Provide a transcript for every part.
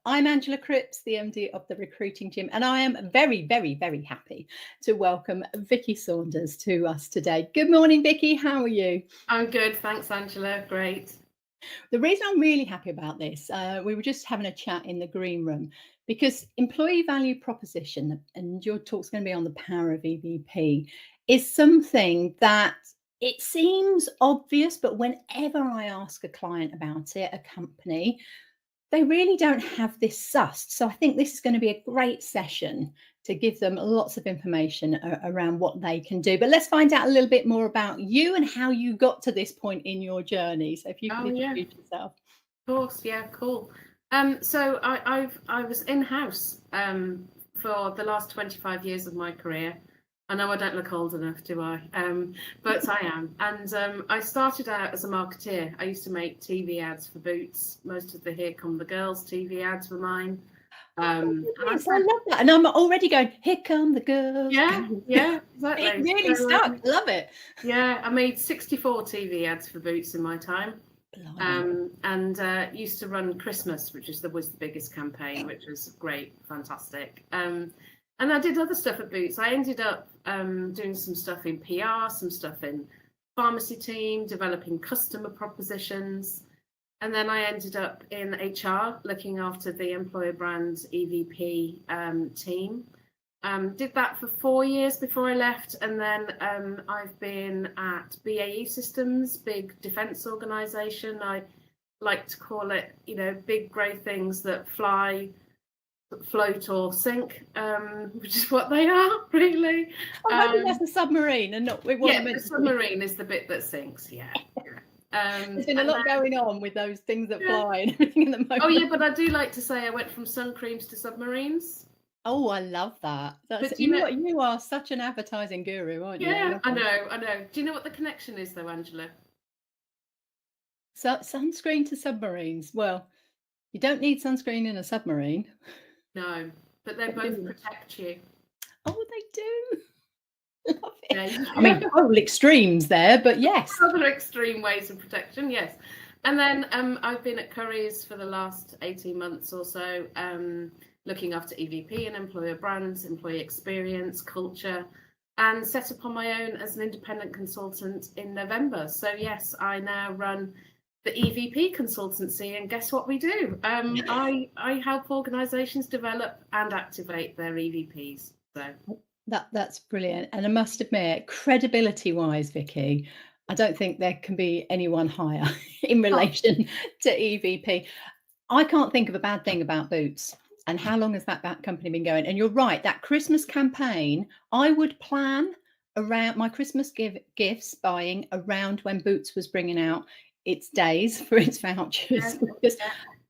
I'm Angela Cripps, the MD of the Recruiting Gym, and I am very, very, very happy to welcome Vicki Saunders to us today. Good morning, Vicki. How are you? I'm good, thanks, Angela. Great. The reason I'm really happy about this, we were just having a chat in the green room because employee value proposition, and your talk's going to be on the power of EVP, is something that it seems obvious, but whenever I ask a client about it, a company, they really don't have this sussed. So I think this is going to be a great session to give them lots of information around what they can do. But let's find out a little bit more about you and how you got to this point in your journey. So if you could introduce yourself. Of course, yeah, cool. So I was in-house for the last 25 years of my career. I know I don't look old enough, do I? But I am. And I started out as a marketeer. I used to make TV ads for Boots. Most of the Here Come the Girls TV ads were mine. I love that. And I'm already going, here come the girls. Yeah, exactly. It really stuck. Love it. Yeah, I made 64 TV ads for Boots in my time. And used to run Christmas, which was the biggest campaign, which was great, fantastic. And I did other stuff at Boots. I ended up doing some stuff in PR, some stuff in pharmacy team, developing customer propositions. And then I ended up in HR, looking after the Employer Brand EVP team. Did that for 4 years before I left. And then I've been at BAE Systems, big defence organisation. I like to call it, big grey things that fly, float or sink, which is what they are, really. That's a submarine and not what the submarine is the bit that sinks, yeah. There's been a lot going on with those things that fly and everything at the moment. Oh yeah, but I do like to say I went from sun creams to submarines. Oh, I love that. You are such an advertising guru, aren't you? Yeah, I know. Do you know what the connection is though, Angela? So sunscreen to submarines. Well, you don't need sunscreen in a submarine. No, but they both protect you. Oh, they do. Love it. Yeah. I mean, total extremes there, but yes. Other extreme ways of protection, yes. And then I've been at Currys for the last 18 months or so, looking after EVP and Employer Brands, employee experience, culture, and set up on my own as an independent consultant in November. So yes, I now run the EVP Consultancy, and guess what we do? I help organisations develop and activate their EVPs. So that's brilliant. And I must admit, credibility-wise, Vicki, I don't think there can be anyone higher in relation to EVP. I can't think of a bad thing about Boots. And how long has that company been going? And you're right, that Christmas campaign, I would plan around my Christmas gifts buying around when Boots was bringing out its days for its vouchers. Because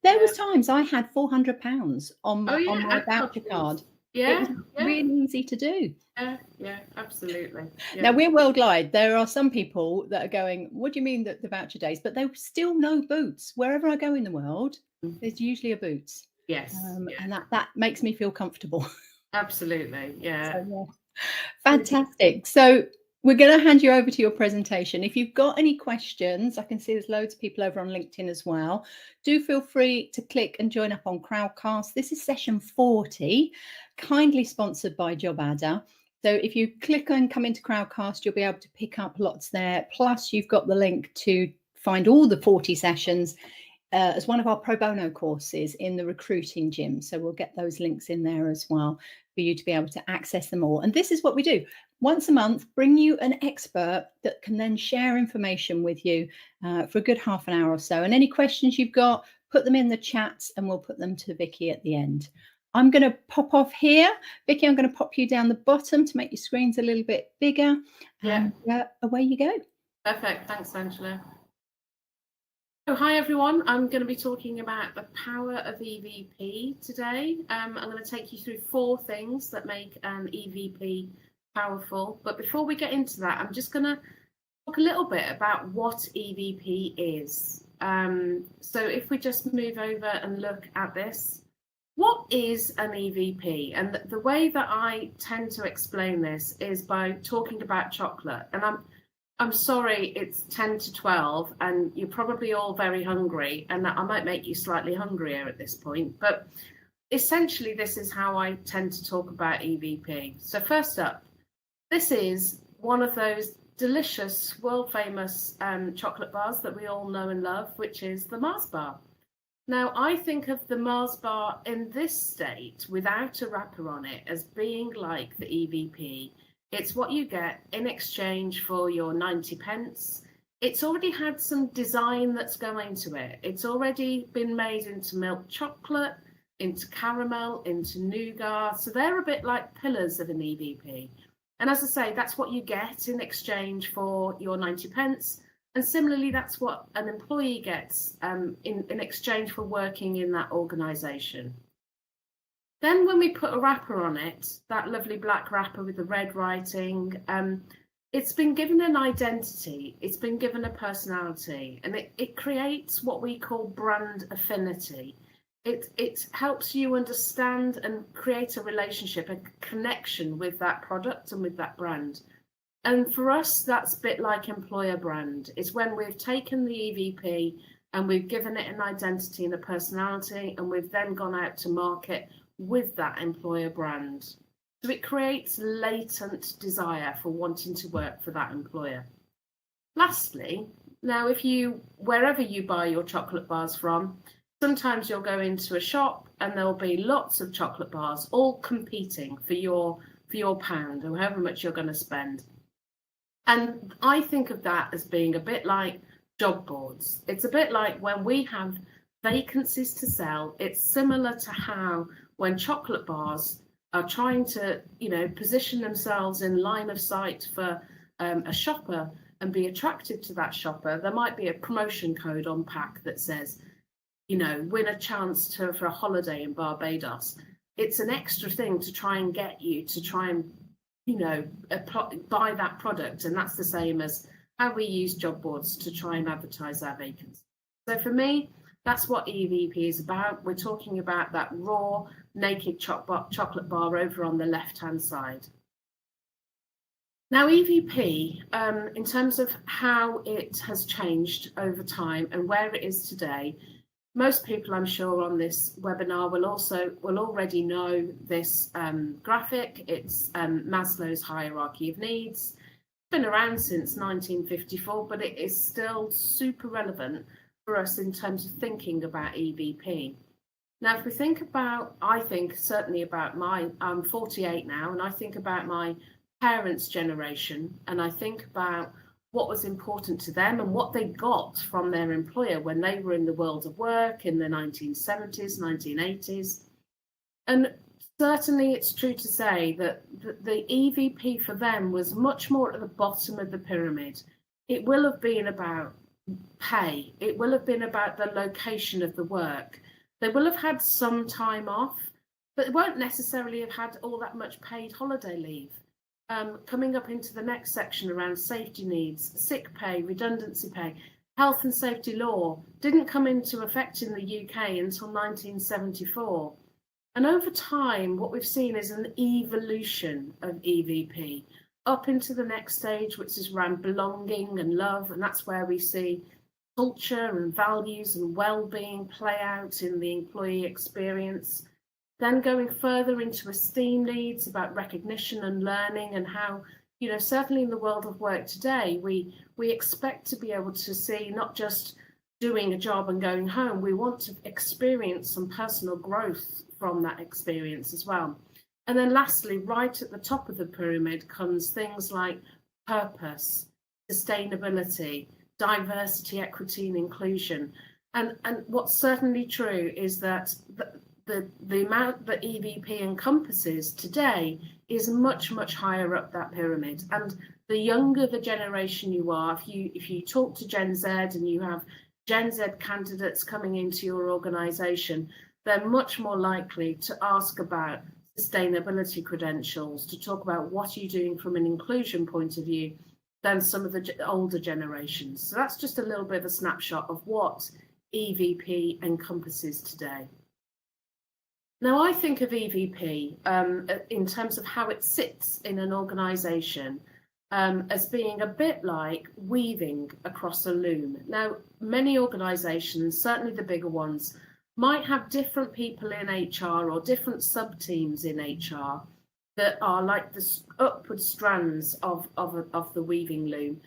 there was times I had £400 on my voucher card. Yeah, it was really easy to do. Yeah, absolutely. Yeah. Now we're worldwide. There are some people that are going, what do you mean that the voucher days? But there still no Boots. Wherever I go in the world, there's usually a Boots. Yes. And that makes me feel comfortable. Absolutely. Yeah. So, fantastic. So we're going to hand you over to your presentation. If you've got any questions, I can see there's loads of people over on LinkedIn as well. Do feel free to click and join up on Crowdcast. This is session 40, kindly sponsored by JobAdder. So if you click and come into Crowdcast, you'll be able to pick up lots there. Plus, you've got the link to find all the 40 sessions as one of our pro bono courses in the Recruiting Gym. So we'll get those links in there as well for you to be able to access them all. And this is what we do. Once a month, bring you an expert that can then share information with you for a good half an hour or so. And any questions you've got, put them in the chats and we'll put them to Vicki at the end. I'm going to pop off here. Vicki, I'm going to pop you down the bottom to make your screens a little bit bigger. Yeah. And away you go. Perfect. Thanks, Angela. So, hi everyone, I'm going to be talking about the power of EVP today. I'm going to take you through 4 things that make an EVP powerful. But before we get into that, I'm just going to talk a little bit about what EVP is. So if we just move over and look at this, what is an EVP? And the way that I tend to explain this is by talking about chocolate. And I'm sorry, it's 10 to 12 and you're probably all very hungry, and that I might make you slightly hungrier at this point, but essentially this is how I tend to talk about EVP. So first up, this is one of those delicious, world famous chocolate bars that we all know and love, which is the Mars bar. Now, I think of the Mars bar in this state without a wrapper on it as being like the EVP. It's what you get in exchange for your 90 pence. It's already had some design that's going to it. It's already been made into milk chocolate, into caramel, into nougat. So they're a bit like pillars of an EVP. And as I say, that's what you get in exchange for your 90 pence. And similarly, that's what an employee gets in exchange for working in that organisation. Then when we put a wrapper on it, that lovely black wrapper with the red writing, it's been given an identity, it's been given a personality, and it creates what we call brand affinity. It helps you understand and create a relationship, a connection with that product and with that brand. And for us, that's a bit like employer brand. It's when we've taken the EVP and we've given it an identity and a personality, and we've then gone out to market with that employer brand. So it creates latent desire for wanting to work for that employer. Lastly, now wherever you buy your chocolate bars from, sometimes you'll go into a shop and there'll be lots of chocolate bars all competing for your pound or however much you're going to spend. And I think of that as being a bit like job boards. It's a bit like when we have vacancies to sell. It's similar to how when chocolate bars are trying to, position themselves in line of sight for a shopper and be attractive to that shopper, there might be a promotion code on pack that says, win a chance for a holiday in Barbados. It's an extra thing to try and get you to try and buy that product. And that's the same as how we use job boards to try and advertise our vacancies. So for me, that's what EVP is about. We're talking about that raw, naked chocolate bar over on the left-hand side. Now, EVP, in terms of how it has changed over time and where it is today, most people, I'm sure, on this webinar will already know this graphic. It's Maslow's hierarchy of needs. It's been around since 1954, but it is still super relevant for us in terms of thinking about EVP. Now, if we think about, I think certainly about I'm 48 now, and I think about my parents' generation, and I think about what was important to them and what they got from their employer when they were in the world of work in the 1970s, 1980s. And certainly it's true to say that the EVP for them was much more at the bottom of the pyramid. It will have been about pay. It will have been about the location of the work. They will have had some time off, but won't necessarily have had all that much paid holiday leave. Coming up into the next section around safety needs, sick pay, redundancy pay, health and safety law didn't come into effect in the UK until 1974. And over time, what we've seen is an evolution of EVP up into the next stage, which is around belonging and love. And that's where we see culture and values and well-being play out in the employee experience. Then going further into esteem needs about recognition and learning, and how, certainly in the world of work today, we expect to be able to see not just doing a job and going home. We want to experience some personal growth from that experience as well. And then lastly, right at the top of the pyramid comes things like purpose, sustainability, diversity, equity, and inclusion. And what's certainly true is that the amount that EVP encompasses today is much, much higher up that pyramid. And the younger the generation you are, if you talk to Gen Z and you have Gen Z candidates coming into your organisation, they're much more likely to ask about sustainability credentials, to talk about what are you doing from an inclusion point of view, than some of the older generations. So that's just a little bit of a snapshot of what EVP encompasses today. Now, I think of EVP in terms of how it sits in an organisation as being a bit like weaving across a loom. Now, many organisations, certainly the bigger ones, might have different people in HR or different sub-teams in HR that are like the upward strands of the weaving loom.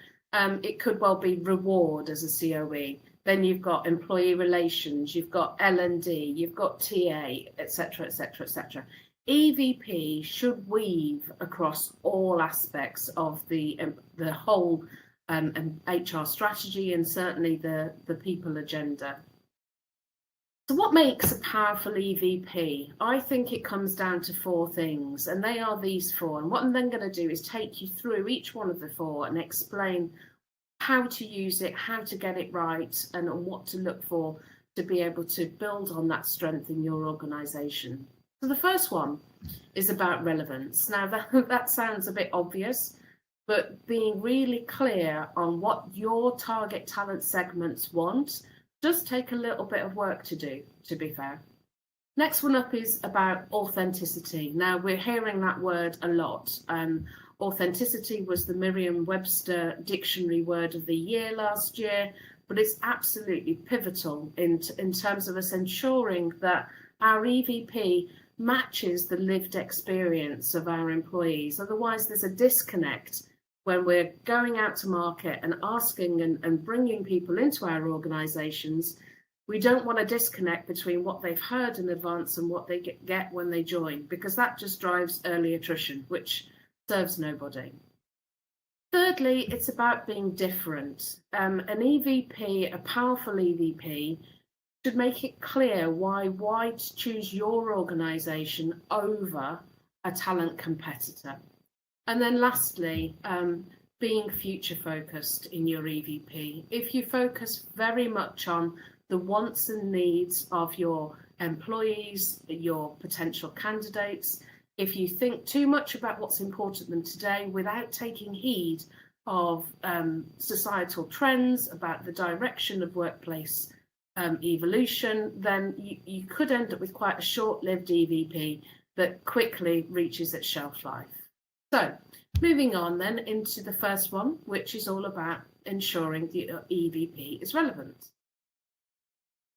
It could well be reward as a COE. Then you've got employee relations, you've got L&D, you've got TA, etc., etc., etc. EVP should weave across all aspects of the whole HR strategy and certainly the people agenda. So what makes a powerful EVP? I think it comes down to 4 things, and they are these 4. And what I'm then going to do is take you through each one of the 4 and explain how to use it, how to get it right, and what to look for to be able to build on that strength in your organisation. So the first one is about relevance. Now that sounds a bit obvious, but being really clear on what your target talent segments want does take a little bit of work to do, to be fair. Next one up is about authenticity. Now we're hearing that word a lot. Authenticity was the Merriam-Webster dictionary word of the year last year, but it's absolutely pivotal in terms of us ensuring that our EVP matches the lived experience of our employees. Otherwise, there's a disconnect when we're going out to market and asking and bringing people into our organisations. We don't want a disconnect between what they've heard in advance and what they get when they join, because that just drives early attrition, which serves nobody. Thirdly, it's about being different. An EVP, a powerful EVP, should make it clear why to choose your organisation over a talent competitor. And then lastly, being future focused in your EVP. If you focus very much on the wants and needs of your employees, your potential candidates, if you think too much about what's important to them today without taking heed of societal trends, about the direction of workplace evolution, then you could end up with quite a short-lived EVP that quickly reaches its shelf life. So moving on then into the first one, which is all about ensuring the EVP is relevant.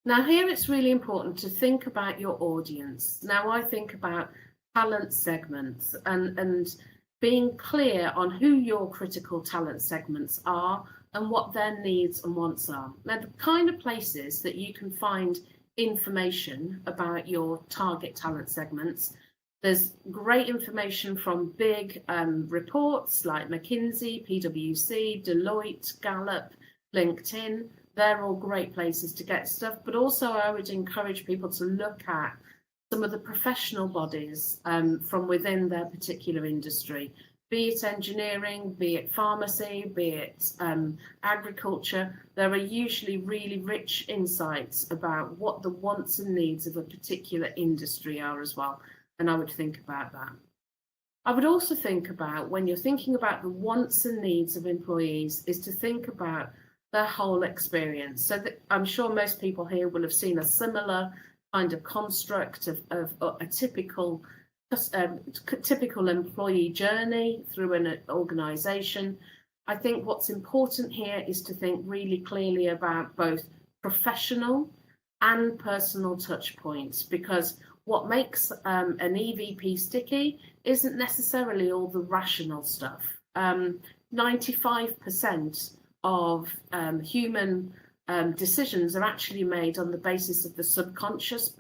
Now here it's really important to think about your audience. Now I think about talent segments and being clear on who your critical talent segments are and what their needs and wants are. Now, the kind of places that you can find information about your target talent segments, there's great information from big reports like McKinsey, PwC, Deloitte, Gallup, LinkedIn. They're all great places to get stuff, but also I would encourage people to look at some of the professional bodies from within their particular industry, be it engineering, be it pharmacy, be it agriculture. There are usually really rich insights about what the wants and needs of a particular industry are as well. And I would think about that. I would also think about, when you're thinking about the wants and needs of employees, is to think about their whole experience. So that I'm sure most people here will have seen a similar kind of construct of a typical employee journey through an organisation. I think what's important here is to think really clearly about both professional and personal touch points, because what makes an EVP sticky isn't necessarily all the rational stuff. 95% of human decisions are actually made on the basis of the subconscious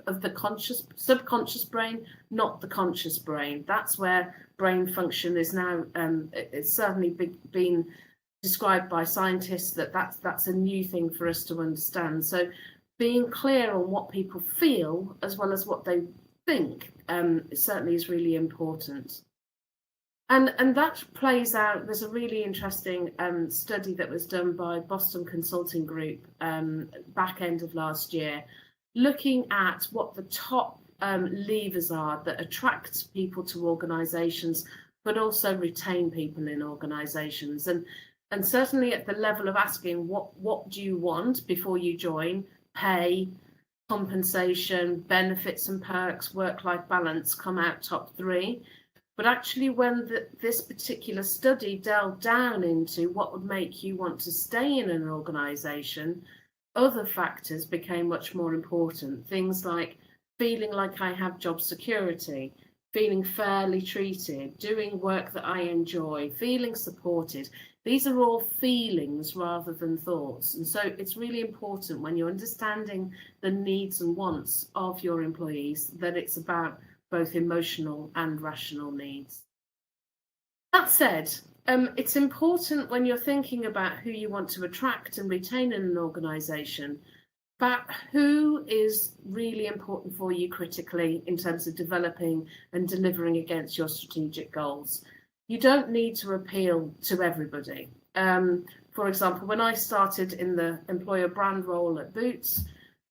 brain, not the conscious brain. That's where brain function is now. It's certainly been described by scientists that's a new thing for us to understand. So being clear on what people feel as well as what they think certainly is really important. And that plays out. There's a really interesting study that was done by Boston Consulting Group back end of last year, looking at what the top levers are that attract people to organisations, but also retain people in organisations. And certainly at the level of asking what do you want before you join, pay, compensation, benefits and perks, work-life balance come out top 3. But actually, when this particular study delved down into what would make you want to stay in an organisation, other factors became much more important. Things like feeling like I have job security, feeling fairly treated, doing work that I enjoy, feeling supported. These are all feelings rather than thoughts. And so it's really important when you're understanding the needs and wants of your employees that it's about both emotional and rational needs. That said, it's important when you're thinking about who you want to attract and retain in an organisation, about who is really important for you critically in terms of developing and delivering against your strategic goals. You don't need to appeal to everybody. For example, when I started in the employer brand role at Boots,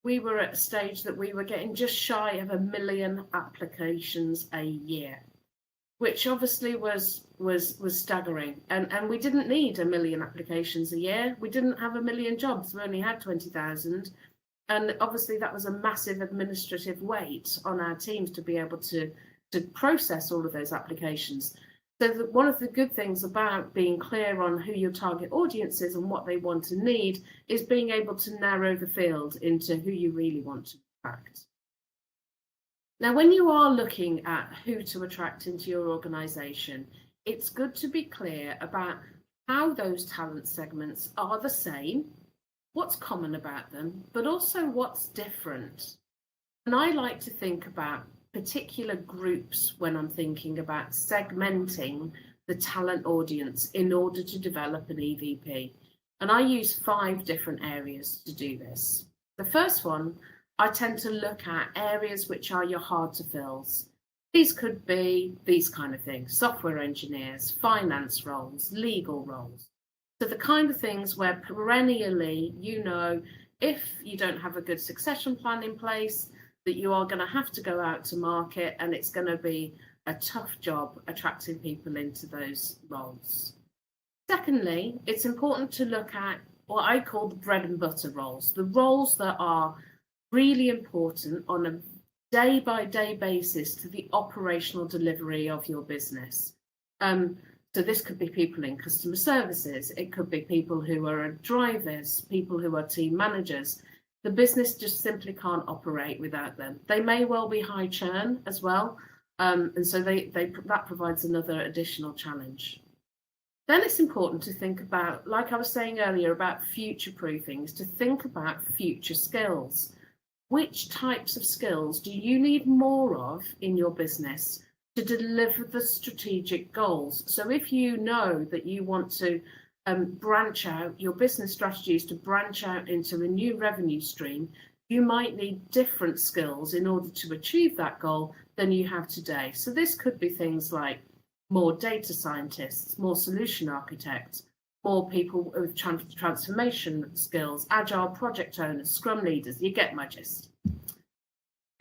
we were at a stage that we were getting just shy of 1 million applications a year, which obviously was staggering. And we didn't need 1 million applications a year. We didn't have 1 million jobs. We only had 20,000. And obviously that was a massive administrative weight on our teams to be able to process all of those applications. So one of the good things about being clear on who your target audience is and what they want and need is being able to narrow the field into who you really want to attract. Now, when you are looking at who to attract into your organisation, it's good to be clear about how those talent segments are the same, what's common about them, but also what's different. And I like to think about particular groups when I'm thinking about segmenting the talent audience in order to develop an EVP. And I use 5 different areas to do this. The first one, I tend to look at areas which are your hard to fills. These could be these kind of things: software engineers, finance roles, legal roles. So the kind of things where perennially, if you don't have a good succession plan in place, that you are going to have to go out to market, and it's going to be a tough job attracting people into those roles. Secondly, it's important to look at what I call the bread and butter roles, the roles that are really important on a day-by-day basis to the operational delivery of your business. So this could be people in customer services, it could be people who are drivers, people who are team managers. The business just simply can't operate without them. They may well be high churn as well, and so that provides another additional challenge. Then it's important to think about, like I was saying earlier, about future proofing, to think about future skills. Which types of skills do you need more of in your business to deliver the strategic goals? So if you know that you want to branch out, your business strategies to branch out into a new revenue stream, you might need different skills in order to achieve that goal than you have today. So this could be things like more data scientists, more solution architects, more people with transformation skills, agile project owners, scrum leaders. You get my gist.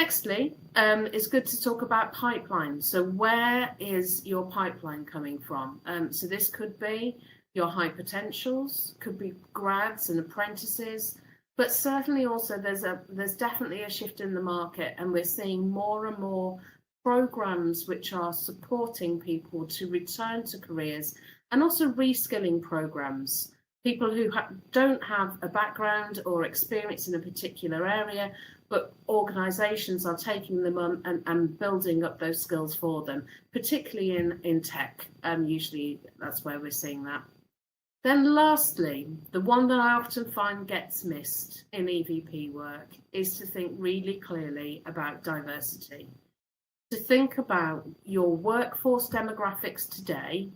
Nextly, it's good to talk about pipeline. So where is your pipeline coming from? So this could be your high potentials, could be grads and apprentices, but certainly also there's definitely a shift in the market, and we're seeing more and more programs which are supporting people to return to careers, and also reskilling programs. People who don't have a background or experience in a particular area, but organisations are taking them on and building up those skills for them, particularly in tech. Usually that's where we're seeing that. Then lastly, the one that I often find gets missed in EVP work is to think really clearly about diversity. To think about your workforce demographics today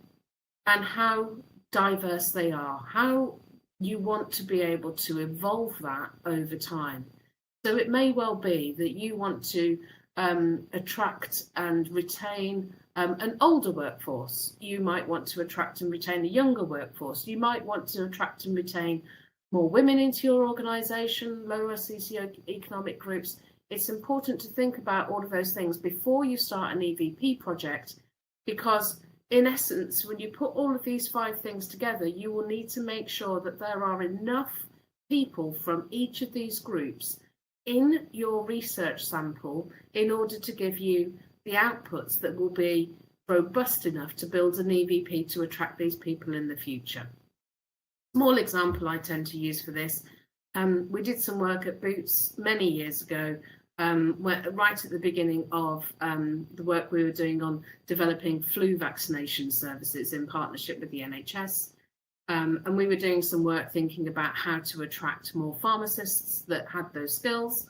and how diverse they are, how you want to be able to evolve that over time. So it may well be that you want to attract and retain an older workforce. You might want to attract and retain a younger workforce. You might want to attract and retain more women into your organisation, lower socioeconomic groups. It's important to think about all of those things before you start an EVP project, because in essence, when you put all of these 5 things together, you will need to make sure that there are enough people from each of these groups in your research sample in order to give you the outputs that will be robust enough to build an EVP to attract these people in the future. Small example I tend to use for this, we did some work at Boots many years ago, right at the beginning of the work we were doing on developing flu vaccination services in partnership with the NHS. And we were doing some work thinking about how to attract more pharmacists that had those skills.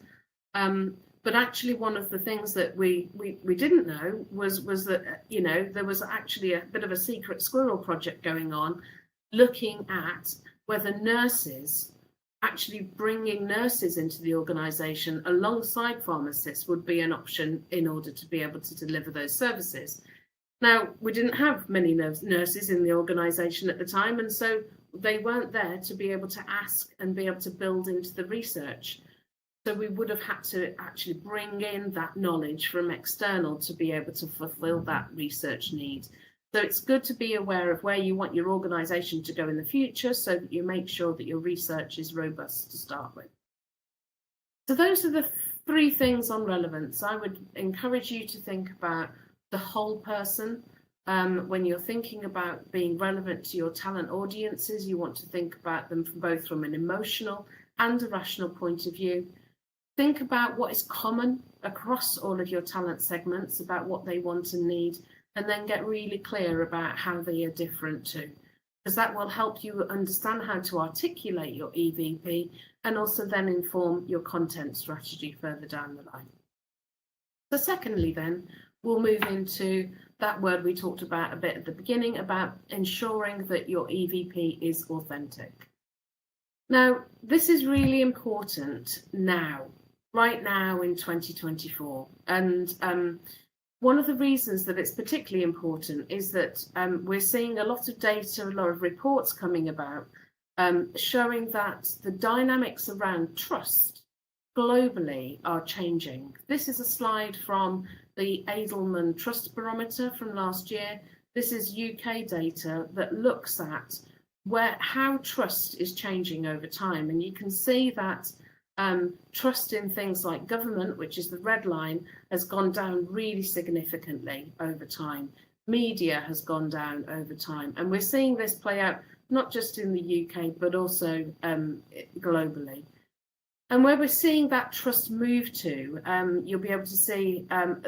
But actually, one of the things that we didn't know was that, you know, there was actually a bit of a secret squirrel project going on, looking at whether nurses, actually bringing nurses into the organisation alongside pharmacists would be an option in order to be able to deliver those services. Now, we didn't have many nurses in the organisation at the time, and so they weren't there to be able to ask and be able to build into the research. So we would have had to actually bring in that knowledge from external to be able to fulfil that research need. So it's good to be aware of where you want your organisation to go in the future so that you make sure that your research is robust to start with. So those are the 3 things on relevance. I would encourage you to think about the whole person. When you're thinking about being relevant to your talent audiences, you want to think about them both from an emotional and a rational point of view. Think about what is common across all of your talent segments, about what they want and need, and then get really clear about how they are different too, because that will help you understand how to articulate your EVP and also then inform your content strategy further down the line. So secondly, then, we'll move into that word we talked about a bit at the beginning, about ensuring that your EVP is authentic. Now, this is really important now, right now in 2024. And one of the reasons that it's particularly important is that we're seeing a lot of data, a lot of reports coming about showing that the dynamics around trust globally are changing. This is a slide from the Edelman Trust Barometer from last year. This is UK data that looks at how trust is changing over time. And you can see that trust in things like government, which is the red line, has gone down really significantly over time. Media has gone down over time. And we're seeing this play out not just in the UK, but also globally. And where we're seeing that trust move to, you'll be able to see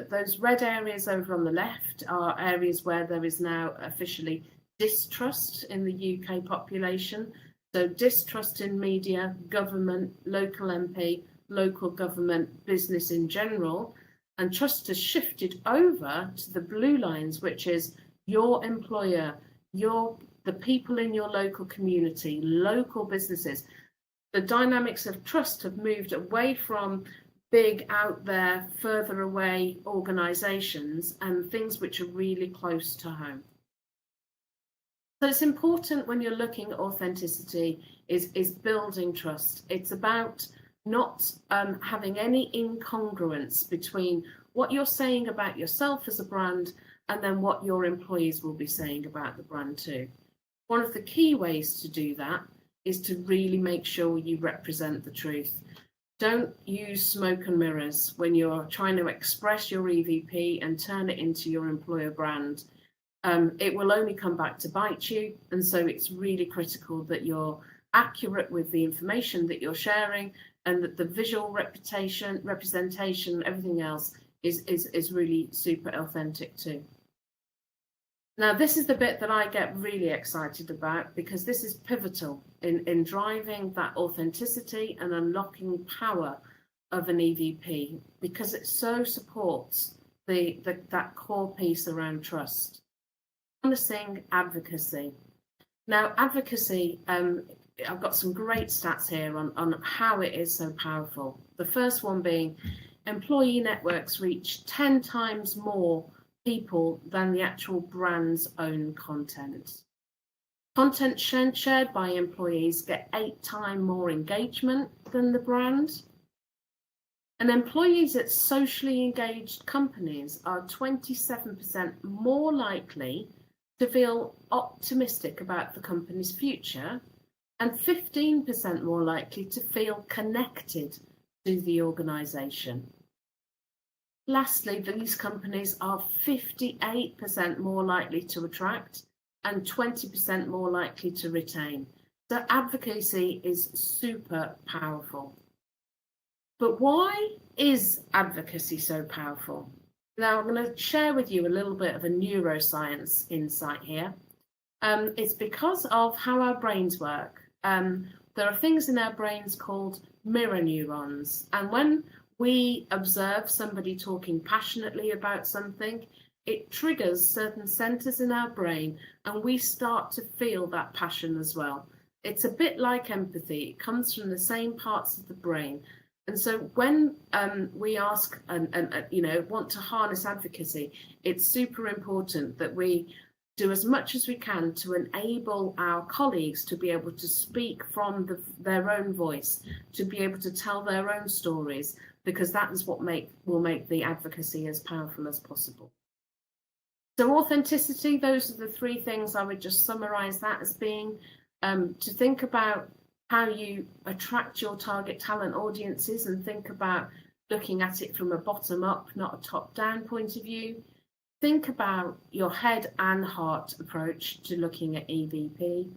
those red areas over on the left are areas where there is now officially distrust in the UK population. So distrust in media, government, local MP, local government, business in general. And trust has shifted over to the blue lines, which is your employer, the people in your local community, local businesses. The dynamics of trust have moved away from big, out there, further away organisations and things which are really close to home. So it's important when you're looking at authenticity is building trust. It's about not having any incongruence between what you're saying about yourself as a brand and then what your employees will be saying about the brand too. One of the key ways to do that is to really make sure you represent the truth. Don't use smoke and mirrors when you're trying to express your EVP and turn it into your employer brand. It will only come back to bite you, and so it's really critical that you're accurate with the information that you're sharing and that the visual representation, everything else is really super authentic too. Now, this is the bit that I get really excited about because this is pivotal in driving that authenticity and unlocking power of an EVP, because it so supports that core piece around trust. Harnessing advocacy. Now, advocacy, I've got some great stats here on how it is so powerful. The first one being employee networks reach 10 times more people than the actual brand's own content. Content shared by employees get 8 times more engagement than the brand. And employees at socially engaged companies are 27% more likely to feel optimistic about the company's future and 15% more likely to feel connected to the organisation. Lastly, these companies are 58% more likely to attract and 20% more likely to retain. So advocacy is super powerful. But why is advocacy so powerful? Now, I'm going to share with you a little bit of a neuroscience insight here. It's because of how our brains work. There are things in our brains called mirror neurons. And when we observe somebody talking passionately about something, it triggers certain centers in our brain and we start to feel that passion as well. It's a bit like empathy. It comes from the same parts of the brain. And so when we ask and want to harness advocacy, it's super important that we do as much as we can to enable our colleagues to be able to speak from their own voice, to be able to tell their own stories, because that is what will make the advocacy as powerful as possible. So authenticity, those are the three things I would just summarize that as being, to think about how you attract your target talent audiences and think about looking at it from a bottom up, not a top down point of view. Think about your head and heart approach to looking at EVP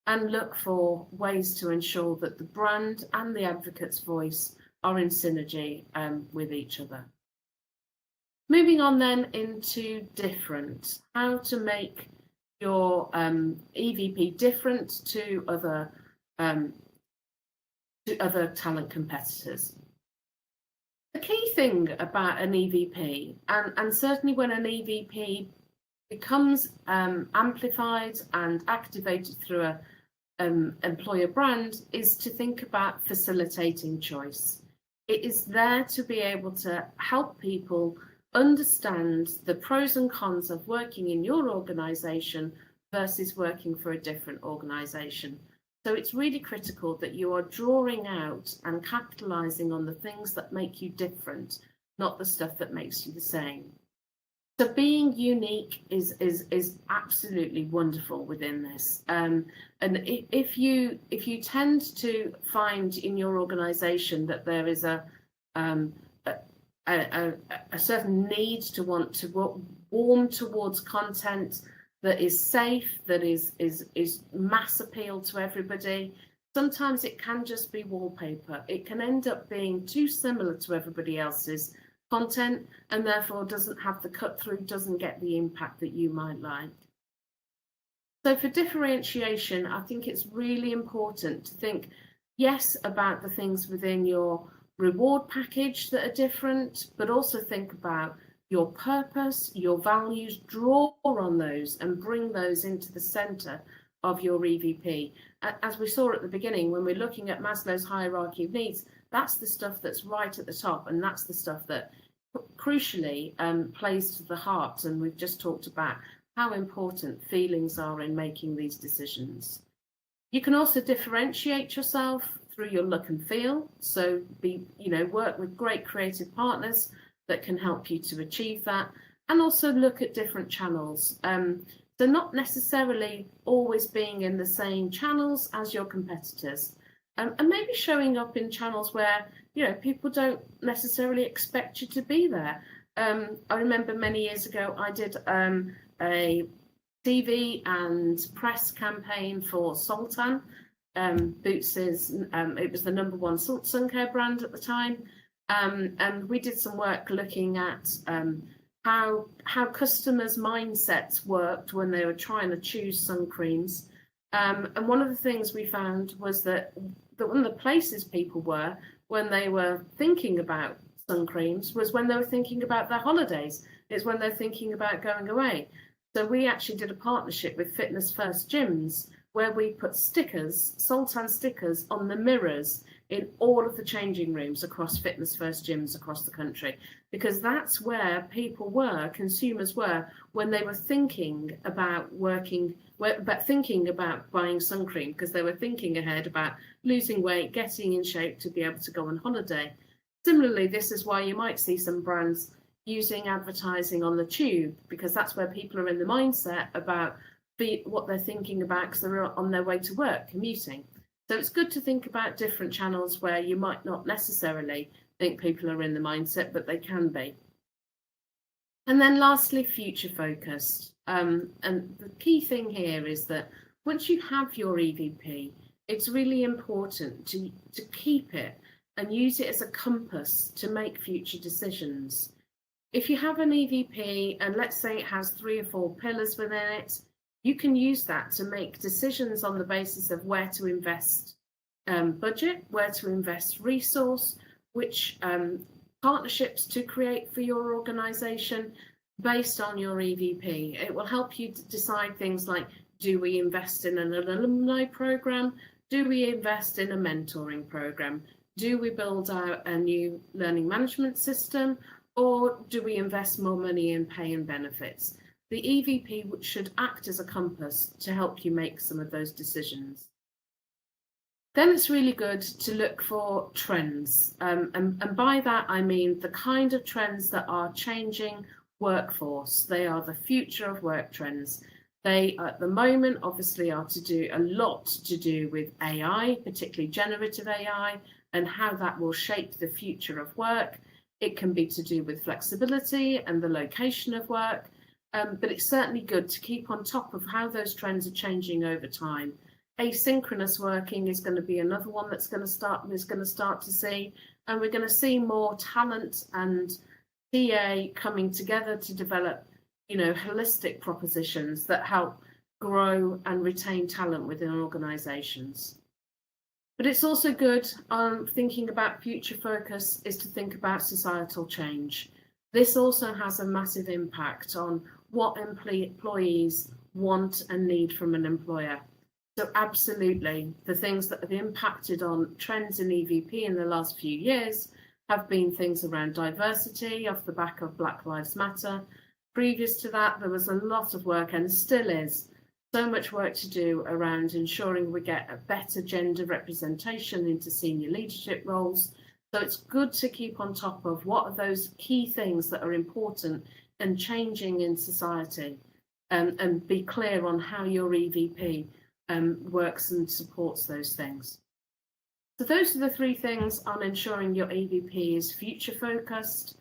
and look for ways to ensure that the brand and the advocate's voice are in synergy with each other. Moving on then into different, how to make your EVP different to other talent competitors. The key thing about an EVP, and certainly when an EVP becomes amplified and activated through an employer brand, is to think about facilitating choice. It is there to be able to help people understand the pros and cons of working in your organisation versus working for a different organisation. So it's really critical that you are drawing out and capitalising on the things that make you different, not the stuff that makes you the same. So being unique is absolutely wonderful within this. And if you tend to find in your organisation that there is a certain need to want to warm towards content that is safe, that is mass appeal to everybody, sometimes it can just be wallpaper. It can end up being too similar to everybody else's content and therefore doesn't have the cut through, doesn't get the impact that you might like. So for differentiation, I think it's really important to think, yes, about the things within your reward package that are different, but also think about your purpose, your values, draw on those and bring those into the center of your EVP. As we saw at the beginning, when we're looking at Maslow's hierarchy of needs, that's the stuff that's right at the top, and that's the stuff that crucially plays to the heart. And we've just talked about how important feelings are in making these decisions. You can also differentiate yourself through your look and feel. So work with great creative partners that can help you to achieve that, and also look at different channels. So not necessarily always being in the same channels as your competitors, and maybe showing up in channels where people don't necessarily expect you to be there. I remember many years ago I did a TV and press campaign for Sultan. Boots's, it was the #1 sun care brand at the time. And we did some work looking at how customers' mindsets worked when they were trying to choose sun creams. And one of the things we found was that one of the places people were when they were thinking about sun creams was when they were thinking about their holidays. It's when they're thinking about going away. So we actually did a partnership with Fitness First Gyms where we put stickers, Sultan stickers, on the mirrors in all of the changing rooms across Fitness First Gyms across the country, because that's where people were, consumers were, when they were thinking about thinking about buying sun cream, because they were thinking ahead about losing weight, getting in shape to be able to go on holiday. Similarly, this is why you might see some brands using advertising on the tube, because that's where people are in the mindset about what they're thinking about because they're on their way to work, commuting. So it's good to think about different channels where you might not necessarily think people are in the mindset, but they can be. And then lastly, future focused. And the key thing here is that once you have your EVP, it's really important to keep it and use it as a compass to make future decisions. If you have an EVP and let's say it has 3 or 4 pillars within it, you can use that to make decisions on the basis of where to invest budget, where to invest resource, which partnerships to create for your organization based on your EVP. It will help you to decide things like, do we invest in an alumni program? Do we invest in a mentoring program? Do we build out a new learning management system? Or do we invest more money in pay and benefits? The EVP should act as a compass to help you make some of those decisions. Then it's really good to look for trends. And by that, I mean the kind of trends that are changing workforce. They are the future of work trends. They, at the moment, obviously are a lot to do with AI, particularly generative AI, and how that will shape the future of work. It can be to do with flexibility and the location of work, but it's certainly good to keep on top of how those trends are changing over time. Asynchronous working is going to be another one that's going to start to see, and we're going to see more talent and TA coming together to develop, holistic propositions that help grow and retain talent within organizations. But it's also good, thinking about future focus, is to think about societal change. This also has a massive impact on what employees want and need from an employer. So absolutely, the things that have impacted on trends in EVP in the last few years have been things around diversity off the back of Black Lives Matter. Previous to that, there was a lot of work, and still is, so much work to do around ensuring we get a better gender representation into senior leadership roles. So it's good to keep on top of what are those key things that are important and changing in society, and be clear on how your EVP works and supports those things. So those are the 3 things on ensuring your EVP is future focused.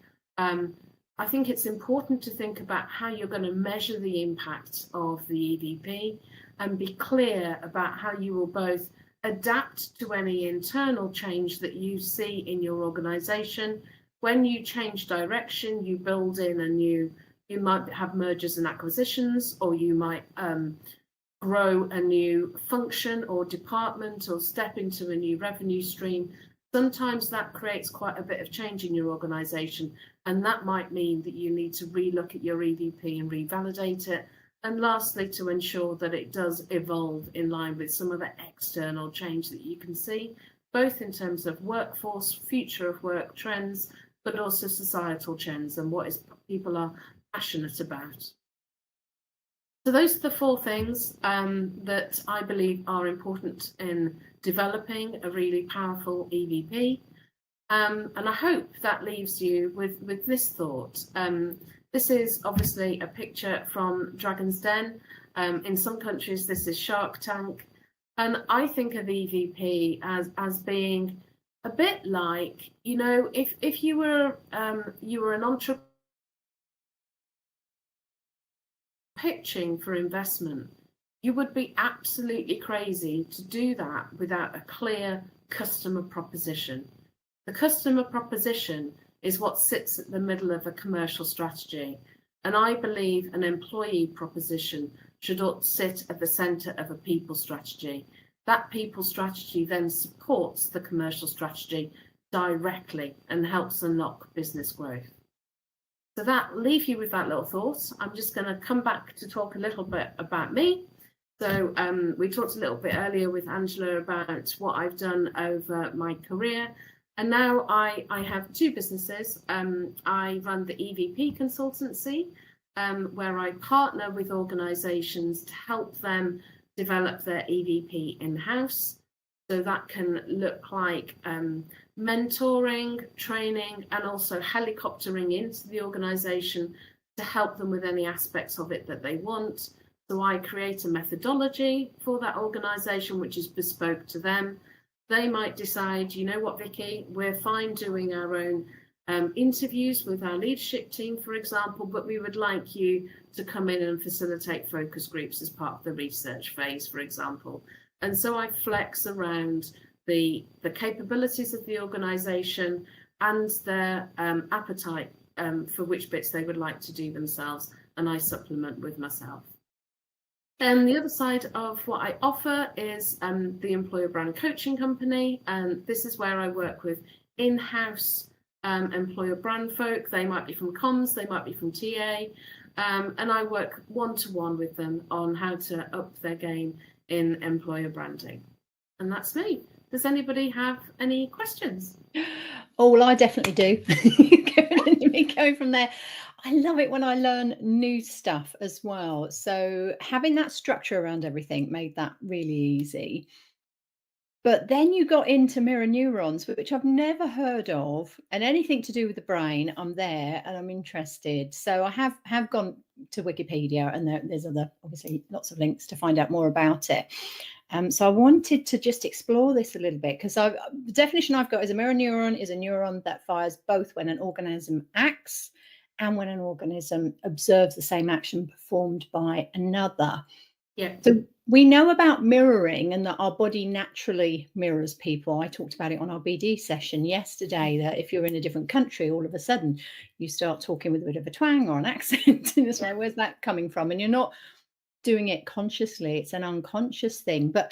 I think it's important to think about how you're going to measure the impact of the EVP and be clear about how you will both adapt to any internal change that you see in your organization. When you change direction, you build in you might have mergers and acquisitions, or you might grow a new function or department or step into a new revenue stream. Sometimes that creates quite a bit of change in your organization, and that might mean that you need to relook at your EVP and revalidate it. And lastly, to ensure that it does evolve in line with some of the external change that you can see, both in terms of workforce, future of work trends, but also societal trends and what people are passionate about. So those are the 4 things that I believe are important in developing a really powerful EVP. And I hope that leaves you with this thought. This is obviously a picture from Dragon's Den. In some countries, this is Shark Tank. And I think of EVP as being a bit like, if you were an entrepreneur pitching for investment, you would be absolutely crazy to do that without a clear customer proposition. The customer proposition is what sits at the middle of a commercial strategy, and I believe an employee proposition should sit at the centre of a people strategy. That people strategy then supports the commercial strategy directly and helps unlock business growth. So that leave you with that little thought. I'm just going to come back to talk a little bit about me. So we talked a little bit earlier with Angela about what I've done over my career. And now I have 2 businesses. I run the EVP Consultancy, where I partner with organisations to help them develop their EVP in-house. So that can look like mentoring, training, and also helicoptering into the organisation to help them with any aspects of it that they want. So I create a methodology for that organisation which is bespoke to them. They might decide, you know what, Vicki, we're fine doing our own interviews with our leadership team, for example, but we would like you to come in and facilitate focus groups as part of the research phase, for example. And so I flex around the capabilities of the organisation and their appetite for which bits they would like to do themselves, and I supplement with myself. And the other side of what I offer is the Employer Brand Coaching Company, and this is where I work with in-house employer brand folk. They might be from comms, they might be from TA, and I work one-to-one with them on how to up their game in employer branding. And that's me. Does anybody have any questions? Oh, well, I definitely do. Going from there. I love it when I learn new stuff as well. So having that structure around everything made that really easy. But then you got into mirror neurons, which I've never heard of, and anything to do with the brain, I'm there and I'm interested. So I have gone to Wikipedia, and there's other, obviously, lots of links to find out more about it. So I wanted to just explore this a little bit, because the definition I've got is a mirror neuron is a neuron that fires both when an organism acts and when an organism observes the same action performed by another. Yeah. So we know about mirroring, and that our body naturally mirrors people. I talked about it on our BD session yesterday, that if you're in a different country, all of a sudden you start talking with a bit of a twang or an accent. And it's like, where's that coming from? And you're not doing it consciously, it's an unconscious thing. But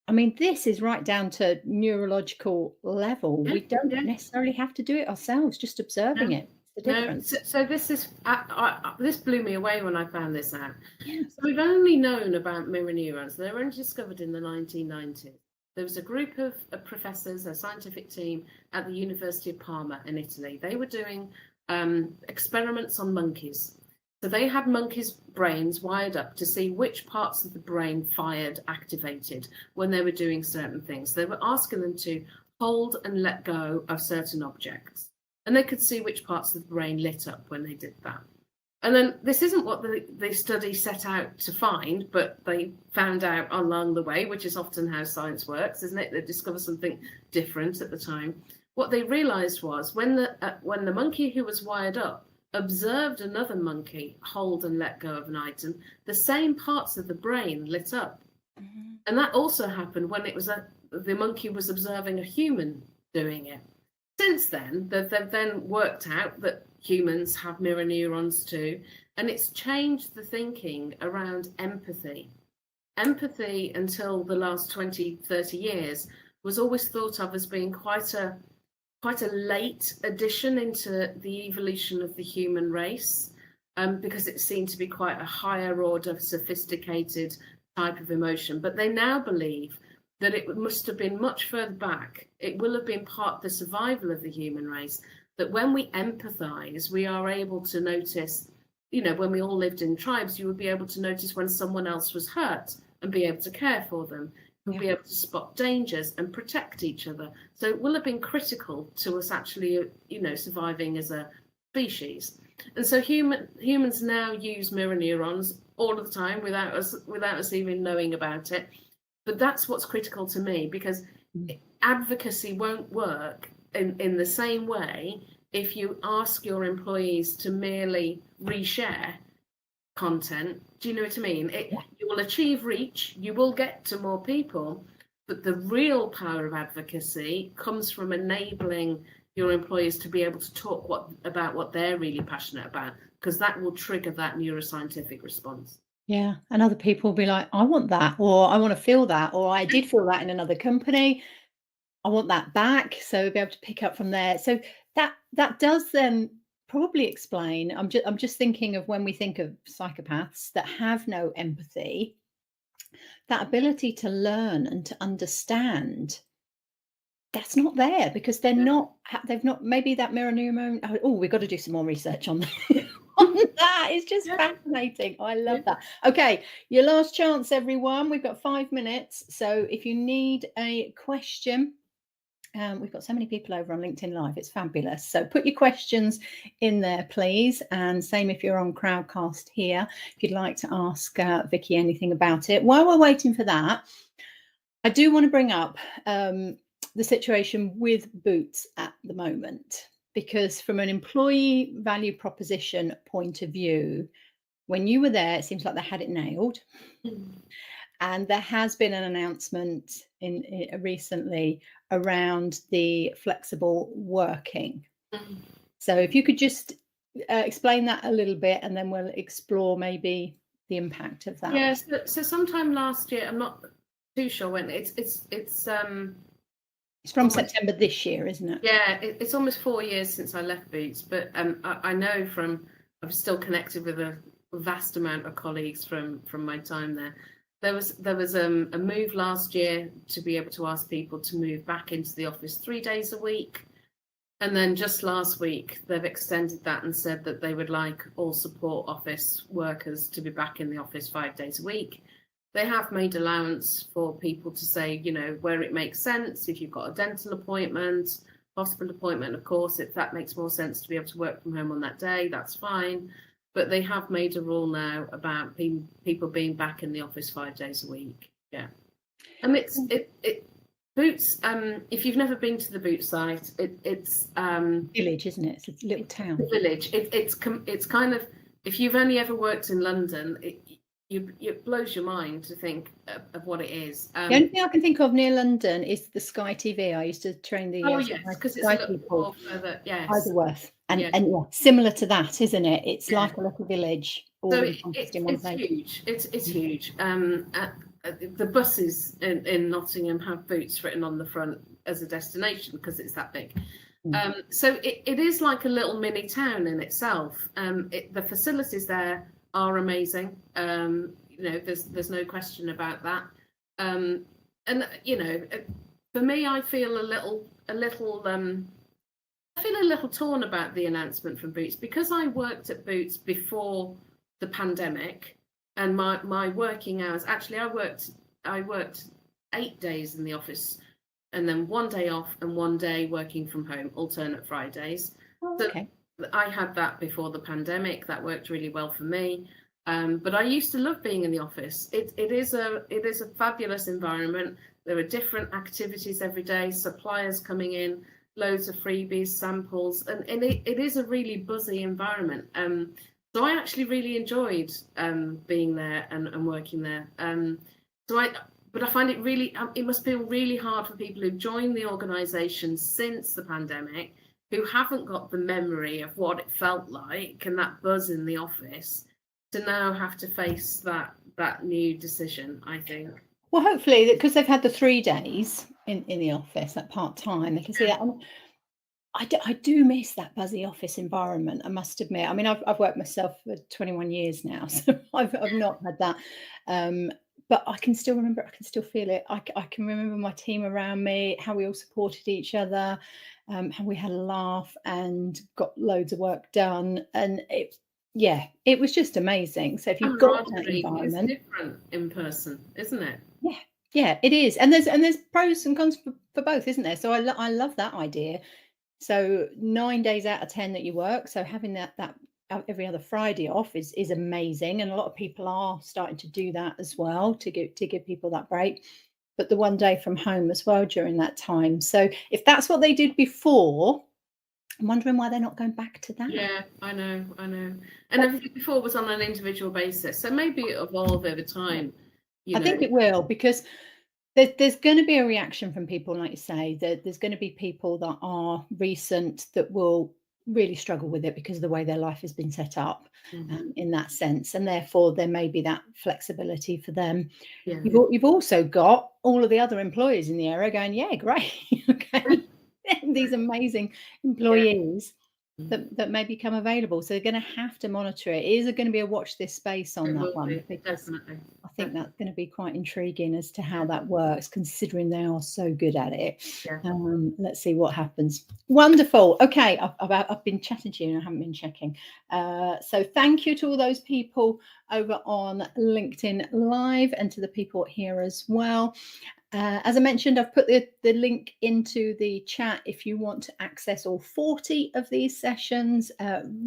I mean, this is right down to neurological level. We don't necessarily have to do it ourselves, just observing it. The difference. So this is this blew me away when I found this out. So we've only known about mirror neurons. They were only discovered in the 1990s. There was a group of professors, a scientific team at the University of Parma in Italy. They were doing experiments on monkeys. So they had monkeys' brains wired up to see which parts of the brain fired, activated when they were doing certain things. They were asking them to hold and let go of certain objects. And they could see which parts of the brain lit up when they did that. And then this isn't what the study set out to find, but they found out along the way, which is often how science works, isn't it? They discover something different at the time. What they realized was when the monkey who was wired up observed another monkey hold and let go of an item, the same parts of the brain lit up. Mm-hmm. And that also happened when it was the monkey was observing a human doing it. Since then, they've then worked out that humans have mirror neurons too, and it's changed the thinking around empathy. Empathy, until the last 20, 30 years, was always thought of as being quite a late addition into the evolution of the human race, because it seemed to be quite a higher order, sophisticated type of emotion. But they now believe that it must have been much further back. It will have been part of the survival of the human race, that when we empathize, we are able to notice, when we all lived in tribes, you would be able to notice when someone else was hurt and be able to care for them. You'll be able to spot dangers and protect each other. So it will have been critical to us actually, surviving as a species. And so humans now use mirror neurons all of the time without us even knowing about it. But that's what's critical to me, because advocacy won't work in the same way if you ask your employees to merely reshare content. Do you know what I mean? You will achieve reach, you will get to more people, but the real power of advocacy comes from enabling your employees to be able to talk about what they're really passionate about, because that will trigger that neuroscientific response. Yeah, and other people will be like, I want that, or I want to feel that, or I did feel that in another company. I want that back. So we'll be able to pick up from there. So that does then probably explain. I'm just thinking of when we think of psychopaths that have no empathy, that ability to learn and to understand, that's not there, because they've not, maybe that mirror neuron. Oh, we've got to do some more research on that. That is just fascinating. I love that. Okay, your last chance, everyone. We've got 5 minutes. So if you need a question, we've got so many people over on LinkedIn Live. It's fabulous. So put your questions in there, please. And same if you're on Crowdcast here, if you'd like to ask Vicki anything about it. While we're waiting for that, I do want to bring up the situation with Boots at the moment. because from an employee value proposition point of view, when you were there, it seems like they had it nailed. And there has been an announcement recently around the flexible working. So if you could just explain that a little bit, and then we'll explore maybe the impact of that. Yes. So sometime last year, I'm not too sure when. It's from September this year, isn't it? Yeah, it's almost 4 years since I left Boots, but I know I'm still connected with a vast amount of colleagues from my time there. There was a move last year to be able to ask people to move back into the office 3 days a week. And then just last week, they've extended that and said that they would like all support office workers to be back in the office 5 days a week. They have made allowance for people to say, where it makes sense, if you've got a dental appointment, hospital appointment, of course, if that makes more sense to be able to work from home on that day, that's fine. But they have made a rule now about people being back in the office 5 days a week. Yeah. And Boots, if you've never been to the Boots site, it's village, isn't it? It's a little town. Village. It's kind of, if you've only ever worked in London, it blows your mind to think of what it is. The only thing I can think of near London is the Sky TV. I used to train the because it's a little more further. Yes, Isleworth, and similar to that, isn't it? It's like a little village. So it's huge. It's huge. The buses in Nottingham have Boots written on the front as a destination because it's that big. So it is like a little mini town in itself. The facilities there are amazing. There's no question about that. And for me, I feel a little torn about the announcement from Boots because I worked at Boots before the pandemic, and my working hours. Actually, I worked 8 days in the office, and then 1 day off and 1 day working from home, alternate Fridays. Okay. So I had that before the pandemic. That worked really well for me. But I used to love being in the office. It is a fabulous environment. There are different activities every day, suppliers coming in, loads of freebies, samples, and it is a really buzzy environment. So I actually really enjoyed being there and working there. But I find it really, it must feel really hard for people who've joined the organisation since the pandemic, who haven't got the memory of what it felt like and that buzz in the office, to now have to face that new decision, I think. Well, hopefully, because they've had the 3 days in the office, that part-time, they can see that. I do miss that buzzy office environment, I must admit. I mean, I've worked myself for 21 years now, so I've not had that. But I can still remember, I can still feel it. I can remember my team around me, how we all supported each other, how we had a laugh and got loads of work done. And it was just amazing. So if you've got that environment, it's different in person, isn't it? Yeah, it is. And there's pros and cons for both, isn't there? So I love that idea. So 9 days out of 10 that you work, so having that every other Friday off is amazing, and a lot of people are starting to do that as well to give people that break. But the 1 day from home as well during that time. So if that's what they did before, I'm wondering why they're not going back to that. Yeah, I know. And everything before was on an individual basis, so maybe it'll evolve over time. I think it will, because there's going to be a reaction from people, like you say, that there's going to be people that are recent that will really struggle with it because of the way their life has been set up in that sense, and therefore there may be that flexibility for them. You've also got all of the other employers in the area going, yeah, great, okay, these amazing employees that may become available, so they're going to have to monitor it. Is there going to be a watch this space on that one? Definitely. I think that's going to be quite intriguing as to how that works, considering they are so good at it. Let's see what happens. Wonderful. Okay, I've been chatting to you and I haven't been checking. So thank you to all those people over on LinkedIn Live and to the people here as well. As I mentioned, I've put the link into the chat if you want to access all 40 of these sessions.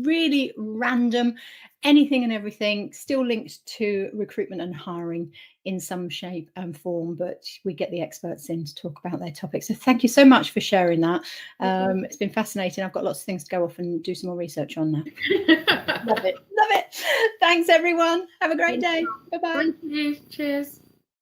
Really random, anything and everything, still linked to recruitment and hiring in some shape and form, but we get the experts in to talk about their topics. So thank you so much for sharing that. It's been fascinating. I've got lots of things to go off and do some more research on now. Love it. Love it. Thanks, everyone. Have a great day. Bye-bye. Thank you. Cheers.